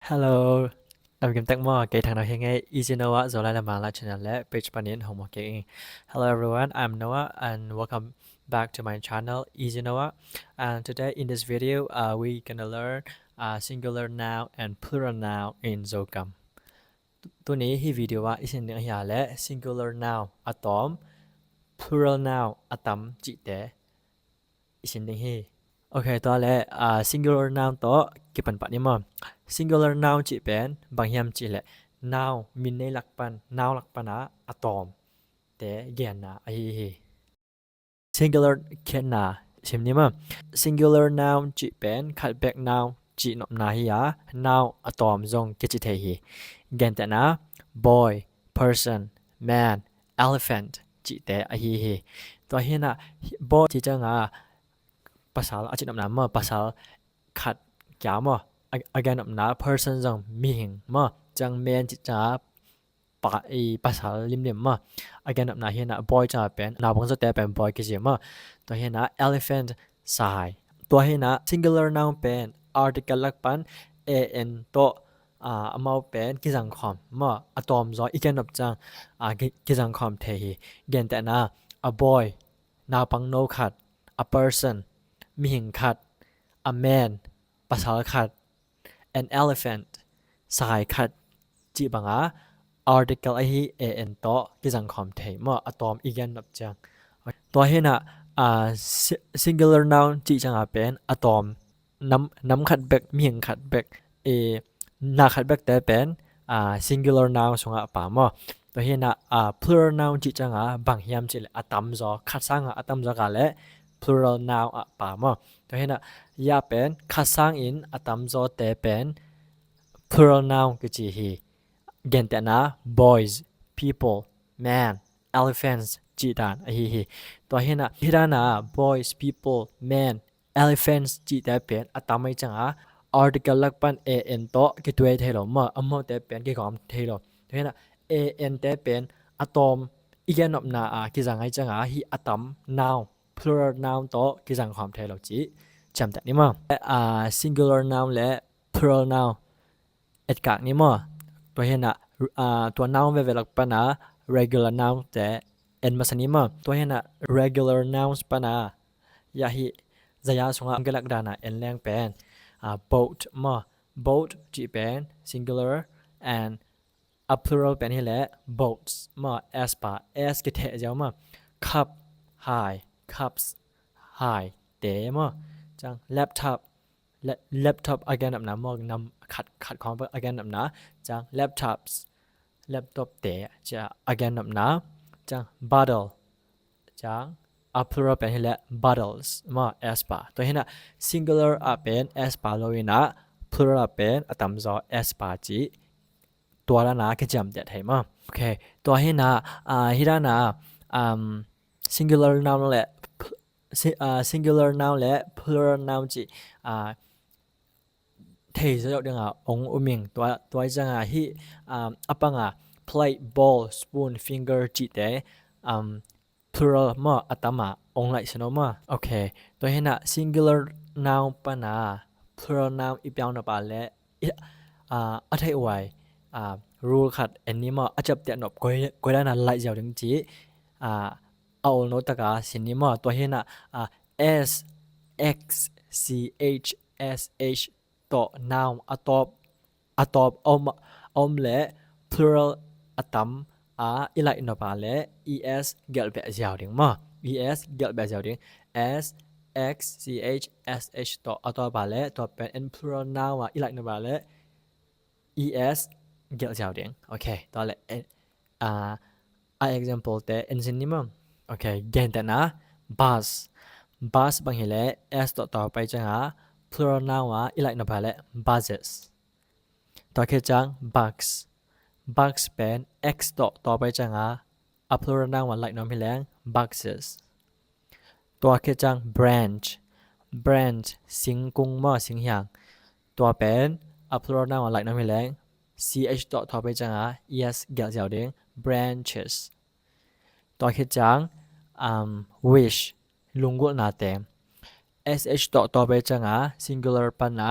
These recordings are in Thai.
Hello, I'm Kim Tắc Mo, kể thằng nào hiện ngay Easy Noah rồi lại là mạng lại channel lẽ page panin hồng một kể. Hello everyone, I'm Noah and welcome back to my channel Easy Noah. And today in this video, we gonna learn singular noun and plural noun in Zokam. ตัวนี้ที่วิดีโอว่าอีกสิ่งหนึ่งอย่างและ singular noun อะตอม plural noun อะตอมจิเตอีกสิ่งหนึ่งที่โอเคตัวแรกsingular noun ตัวกี่ปันปันนี่มั้ง singular noun จิเป็นบางอย่างจิแหละ noun มีในหลักปัน noun หลักปันนะอะตอมแต่แกนนะไอ้ singular แค่นะเช่นนี้มั้ง singular noun จิเป็น cutback noun จินบนาฮิยา noun อะตอมจงกิจเทฮีแกนแต่นะ boy person man elephant จิแต่ไอ้ฮีตัวเห็นนะ boy ที่จะงาpasal acik nam nama pasal khat kya mo again nam na person jang mi hing mo jang men chi cha pa e pasal lim lim mo again nam na hian na boy cha pen na bong so te pen boy ki ji mo to hian na elephant sai to hian na singular noun pen article lak pan an to amau pen ki jang khom mo atom zo again nam jang ki jang khom the hi gen ta na a boy na pang no khat a person มีหิงขัด a man ภาษาขัด an elephant สายขัดจีบังอา article ไอฮี an โตกิจังคอมเทมออะตอมอีกยันนับจังตัวเห็นอ่ะsingular noun จีจังอาเป็นอะตอมน้ำขัดแบกมีหิงขัดแบกนาขัดแบกแต่เป็นsingular noun สงอ่ะป่ามอตัวเห็นอ่ะplural noun จีจังอาบางยามจีเลยอะตัมจอขัดสร้างอะตัมจอกาและ plural noun อะป่ามอตัวเห็นยาเป็นขัดสร้างอินอะตัมจอแต่เป็น plural noun ก็จีฮีเกนแต่นะ boys people man elephants จีดานฮีตัวเห็นฮิดานะ boys people man elephants จีแต่เป็นอะตัมไม่จังarticle ลักปัน an โตก็ตัวเทโลมอมอแต่เป็นกี่คำเทโลตัวเห็นan แต่เป็นอะตอมอีกอย่างนบนากิจังไงจังฮีอะตัม noun plural noun โตกิจังความเทโลจีจำแต่นี้มั้งsingular noun และ plural noun เอ็ดกากนี้มั้งตัวเห็นตัว noun เวลาปันregular noun แต่เอ็นมาสนี้มั้งตัวเห็นregular nouns ปันยาฮิจะยาสงะกันลักดานะเอ็นแรงเป็นboat มั้ง boat จีเป็น singular and a plural เป็นที่แหละ boats มั้ง s ป่ะ s กิเทเจ้ามั้ง cup high cups high เต๋มั้งจัง laptop laptop again นำนะมั้งนำขัดของ again นำนะจัง laptops laptop เต๋จะ again นำนะจัง bottle จัง a plural เป็นที่แหละ bottles มั้ง s ป่ะตัวเห็นsingular เป็น s ป่ะเลยนะ plural เป็นตั้มจอ s ป่ะจีตัวละนะก็จำเด็ดให้มั้งโอเคตัวเห็นฮิดานะsingular noun และ singular noun และ plural noun จีเทสยกเรื่ององค์อุมิงตัวจังฮีอัปังplate bowl spoon finger จีแต่plural มั้งอัตมาองค์ไหลสนมั้งโอเคตัวเห็นsingular noun ปะนะ plural noun อีกอย่างนะปะและอัฐไว้rule ขัดอันนี้มั้งอาจจะเตียนแบบก็ได้นะไหลเจ้าถึงจีเอาโน้ตกาสินี้มั้งตัวเห็นs x c h s h ตัว noun อะตอบอมและ plural อะตัมอีไลน์นบาและ es เกลแบบยาวดิ่งมั้ง es เกลแบบยาวดิ่ง s x c h s h ตัวอะตอบบาและตัวเป็น plural noun อีไลน์นบาและ es เกลยาวดิ่งโอเคตัวละexample แต่ ensin นี่มั้งโอเคเกนแต่นะ bus บางทีและ s ต่อไปจังplural noun อีไลน์นบาและ buses ตัวคือจัง bugs เป็น x ต่อไปจังplural noun ไลน์นบาและ boxes ตัวคือจัง branch สิงกุงมั่วสิงหยางตัวเป็น plural noun ไลน์นบาและ ch ต่อไปจังes เกี่ยวเจ้าเด้ง branches ตัวคือจังwish ลุงกุนาเต็ม sh ต่อไปจังsingular ปัน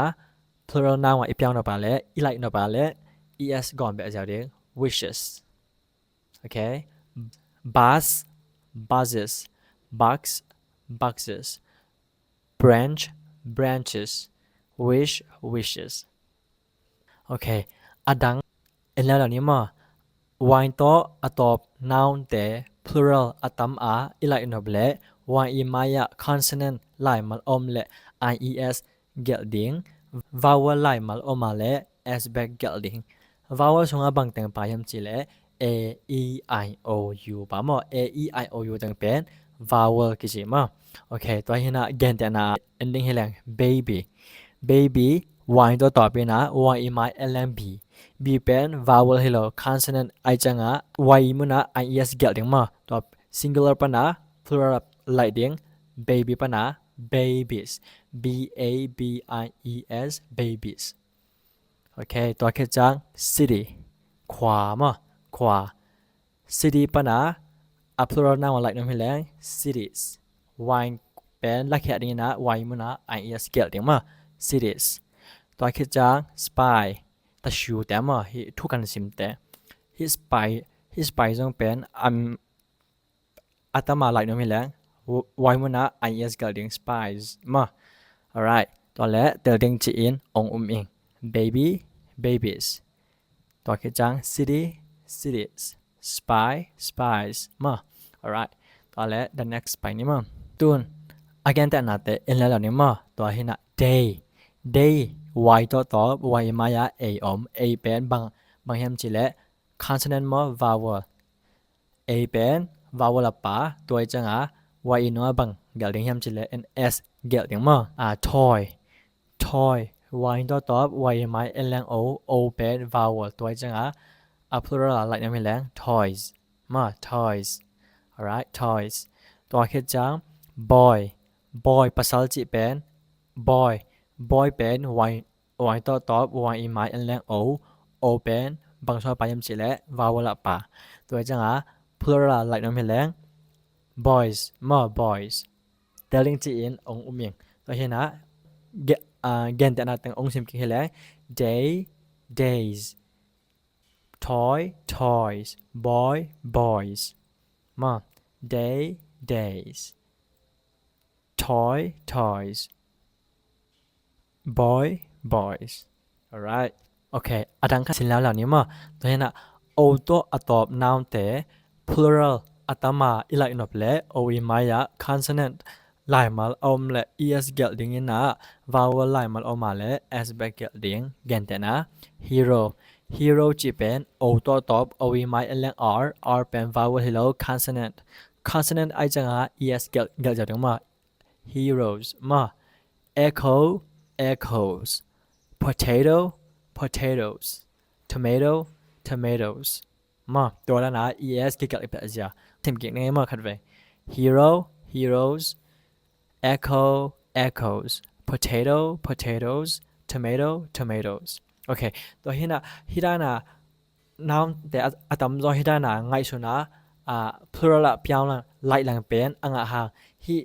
plural noun อ่ะอีเปียงတော့ပါလဲ e like တော့ပါလဲ es ก่อนပဲအကြောင်းတယ် wishes okay bus buses bucks boxes branch branches wish wishes okay อดังเอ็นแล้วเหล่านี้มา wine ต่ออะตอบ noun แต่ plural อะตำอาอีไลนอบเละ wine อีมายะ consonant ไลมัลอมเละ ies เกลดิง vowel ไลมัลอมมาเละ s back เกลดิง vowel ชงบังแต่งปลายมจีเละ a e i o u ป่ะมั้ง a e i o u แต่งเป็น vowel กี่จีมั้งโอเคตัวเห็นนะเกนแต่นะ ending ให้แรง baby baby wine ตัวต่อไปนะ wine อีมาย lmb b เป็น vowel ให้เรา consonant ไอจังอ่ะ y มุนะ ies เกลดิงมาตัว singular ปะนะ plural ไลดิง baby ปะนะ babies b a b i e s babies โอเคตัวแค่จัง city ขวามาขวา city ปะนะa plural noun ไลน้ำให้แรง cities y เป็นลักแค่นี้นะ y มุนะ ies เกลดิงมา cities ตัวแค่จัง spy แต่ชูแต่มาทุกกันสิมแต่ his spy จงเป็นอัตมาไลน้ำให้แรง y มุนะ ies เกลดิง spies มา alright ตัวแรกเติมจีอินองอิง baby babies ตัวแค่จัง city cities spy spies มา alright ตัวแรก the next ไปนี่มาตุน again แต่นาแต่เอ็นแล้วนี่มาตัวเห็นนะ day day y ตัว y มายา a a เป็นบางแห่งจีเละ consonant มา vowel a เป็น vowel ละป่าตัวจังอ่ะ y อินว่าบางเกลดิงแห่งจีเละ n s เกลดิงมาtoy toy y ตัว y มาย l o o เป็น vowel ตัวจังอ่ะplural ไลน์นั่นเป็นแรง toys มา toys alright toys ตัวแค่จัง boy boy ภาษาจีเป็น boy boy เป็น y ตัว y อีไมล์ l o o เป็นบางส่วนไปยำจีและ vowel ละป่าตัวจังอ่ะ plural ไลน์นั่นเป็นแรง boys มา boys เตลิงจีอินองอุเมียงตัวเห็นนะเกณฑ์แต่นาตั้งองซิมกิให้แรง day days toy toys boy boys มา day days toy toys boy boys alright โอเคอดังขั้นสินแล้วเหล่านี้มาตัวเห็นนะ o ตัวอะตอบ noun แต่ plural อัตมาอีไลน์นอบและ o อีมายะ consonant ไลน์มาอมและ es เกลดิงนะ vowel ไลน์มาอมมาและ s back เกลดิงเกณฑ์แต่นะ hero hero จีเป็น o ตัวตอบ o อีไมล์ l r r เป็น vowel hello consonant consonant ไอจังอ่ะ es เกลจะถึงมา heroes มา echo echoes potato potatoes tomato tomatoes มาตัวแล้วนะ es เกี่ยวกับอะไรจ้ะทีมเก่งง่ายมากครับเว้ย hero heroes echo echoes potato potatoes tomato tomatoes โอเคตัวที่น่ะที่ได้น่ะ noun แต่อะตอมจอที่ได้น่ะง่ายสุดนะplural ละเปียวละไล่หลังเป็นอ่างหางที่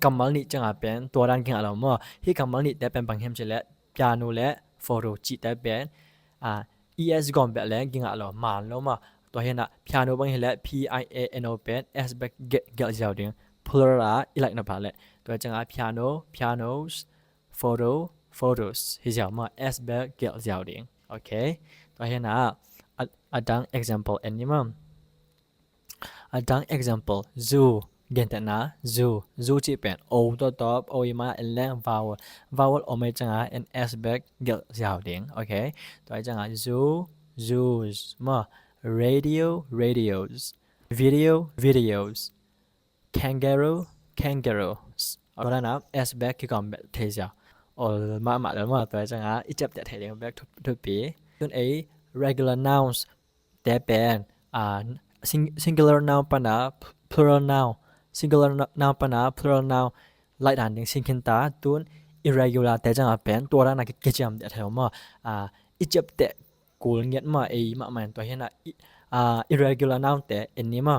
กำมัลนี่จังเป็นตัวด้านเก่งอะไรมั่วที่กำมัลนี่แต่เป็นบางแห่งจะและ piano และ photo จีแต่เป็นes ก่อนแบบแล้วเก่งอะไรมาแล้วมาตัวเห็นนะ piano บางแห่งและ piano เป็น s back เกลเจ้าดิ้ง plural ละอีไลน์นับเลยตัวจังpiano pianos photo photos ที่จะมา s back เกลเจ้าดิ้งโอเคตัวเห็นนะดัง example อันนี้มั้งดัง example zooเก่งแต่นะ zoo ที่เป็น o ตัว o อีมา l vowel ออกมาจังn s back เกลเจ้าดิ้งโอเคตัวจังzoo zoos มา radio radios video videos kangaroo kangaroos เอาละนะ s back ที่ก่อนแบบเทียมาแล้วมาตัวจังอีจับแต่เทียง back ทุกปีส่วน a regular nouns แต่เป็นsingular noun ปะนะ plural noun singular noun ปะนะ plural noun ไล่ด่านถึงสิ่งขึ้นตาตุน irregular แต่จังเป็นตัวนั้นนะกิจกรรมแต่เท่ามาอีจับแต่กูเงียบมามามันตัวเห็นนะirregular noun แต่อันนี้มา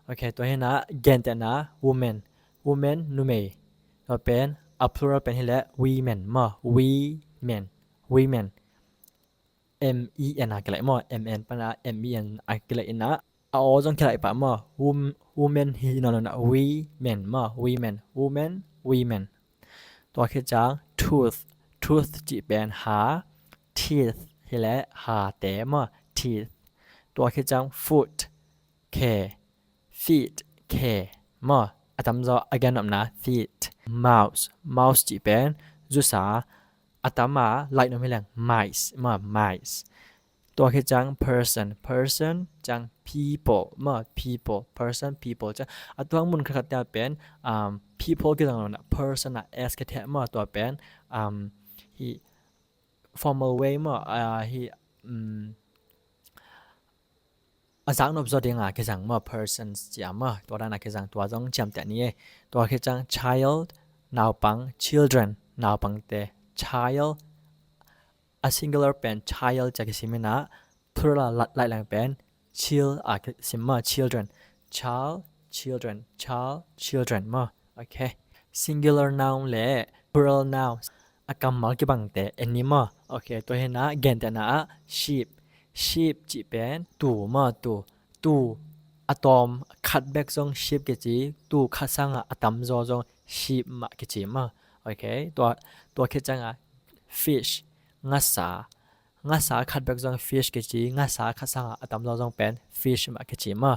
โอเคตัวเห็นนะเกณฑ์แต่นะ woman นูเมย์ตัวเป็น plural เป็นที่แหละ women มา women women men อะกันเลยมา mn ปะนะ men อะกันเลยนะเอาจงกันเลยปะมา women ฮีนอนนะ women มา women ตัวคือจัง tooth จีเป็นหา teeth ที่แหละหาแต่มา teeth ตัวคือจัง foot feet มาอะตามจอ again นะ feet mouse จีเป็นจุสาอะตามมาไล่น้ำให้แรง mice ตัวคือจัง person จัง people มา people จังอะตัวมุนคือจะเป็นpeople คือจังนะ person นะ s คือแท้มาตัวเป็นhe formal way มาhe อาจารย์นบสดยังคือจังมา persons จ้ามาตัวนั้นคือจังตัวต้องจำแต่นี้ตัวคือจัง child นาวปัง children นาวปังเต child a singular เป็น child จากสิมินะ plural หลายหลังเป็น คือสิมา children มาโอเค singular noun และ plural noun อากำมัลกี่บังเต animal โอเคตัวเห็นนะเกนแต่นะ sheep จีเป็นตู่มาตู่อะตอมคัดแบกจง sheep กี่จีตู่คัดสังอะตอมจง sheep มากี่จีมาโอเคตัวคิดจังfish งาสาคัดแบกจง fish กี่จีงาสาคัดสังอะตอมจงเป็น fish มากี่จีมา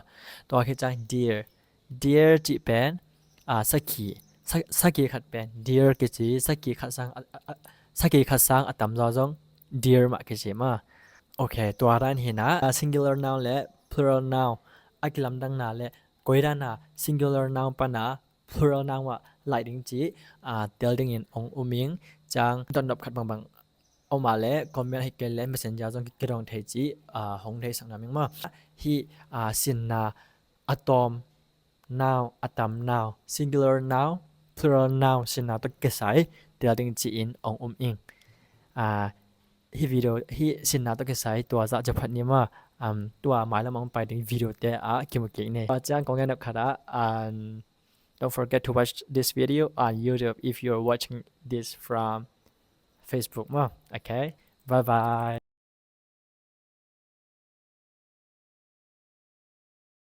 ตัวคิดจัง deer จีเป็นสักกี่คัดเป็น deer กี่จีสักกี่คัดสังอะตอมจง deer มากี่จีมาโอเคตัวร้านเห็นนะ singular noun และ plural noun อักลำดังนาและก้อยด้านนะ singular noun ปะนะ plural noun ว่าหลายดิ้งจีเตียลดิ้งอินองอุมิงจังตอนดับขัดบางเอามาและคอมเมนต์ให้เกลและ messenger จงกระดองเทจีหงเทสังนามิงมาฮีสินนาอะตอม noun อะตอม noun singular noun plural noun สินนาต้องเกษายเตียลดิ้งจีอินองอุมิงฮีวิดีโอฮีสินนาต้องใช้ตัวจะพัดนี้มาตัวหมายแล้วมองไปถึงวิดีโอแต่คิมเก่งเนี่ยจ้างกองเงินนะครับdon't forget to watch this video on YouTube if you're watching this from Facebook มาโอเค bye bye